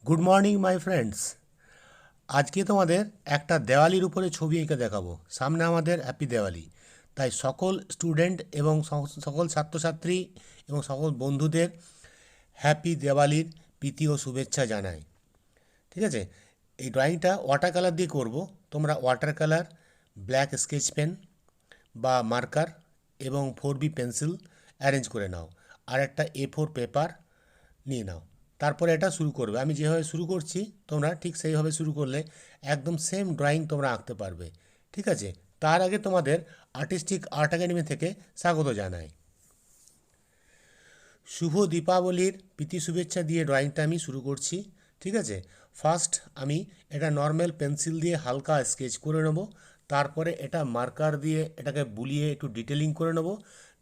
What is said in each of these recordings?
Good morning my friends. আজকে তোমাদের একটা দেওয়ালির উপরে ছবি এঁকে দেখাবো। সামনে আমাদের হ্যাপি দেওয়ালি, তাই সকল স্টুডেন্ট এবং সকল ছাত্রছাত্রী এবং সকল বন্ধুদের হ্যাপি দেওয়ালির প্রীতি ও শুভেচ্ছা জানাই। ঠিক আছে, এই ড্রয়িংটা ওয়াটার কালার দিয়ে করব। তোমরা water colour, black sketch pen বা মার্কার এবং 4B পেন্সিল অ্যারেঞ্জ করে নাও, আর একটা A4 পেপার নিয়ে নাও। তারপরে এটা শুরু করবে। আমি যেভাবে শুরু করছি তোমরা ঠিক সেইভাবে শুরু করলে একদম সেম ড্রয়িং তোমরা আঁকতে পারবে। ঠিক আছে, তার আগে তোমাদের আর্টিস্টিক আর্ট একাডেমি থেকে স্বাগত জানাই। শুভ দীপাবলির প্রীতি শুভেচ্ছা দিয়ে ড্রয়িংটা আমি শুরু করছি। ঠিক আছে, ফার্স্ট আমি এটা নর্মাল পেন্সিল দিয়ে হালকা স্কেচ করে নেব। তারপরে এটা মার্কার দিয়ে এটাকে বুলিয়ে একটু ডিটেলিং করে নেব।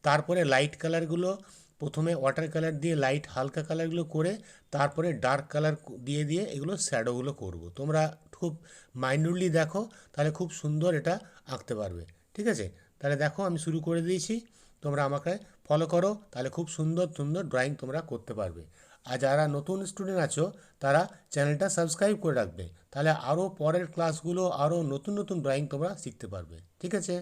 তারপরে লাইট কালারগুলো প্রথমে ওয়াটার কালার দিয়ে লাইট হালকা কালারগুলো করে তারপরে ডার্ক কালার দিয়ে দিয়ে এগুলো শ্যাডোগুলো করব। তোমরা খুব মাইন্যুটলি দেখো, তাহলে খুব সুন্দর এটা আঁকতে পারবে। ঠিক আছে, তাহলে দেখো আমি শুরু করে দিয়েছি, তোমরা আমাকে ফলো করো, তাহলে খুব সুন্দর সুন্দর ড্রয়িং তোমরা করতে পারবে। আর যারা নতুন স্টুডেন্ট আছো তারা চ্যানেলটা সাবস্ক্রাইব করে রাখবে, তাহলে আরও পরের ক্লাসগুলো আরও নতুন নতুন ড্রয়িং তোমরা শিখতে পারবে। ঠিক আছে।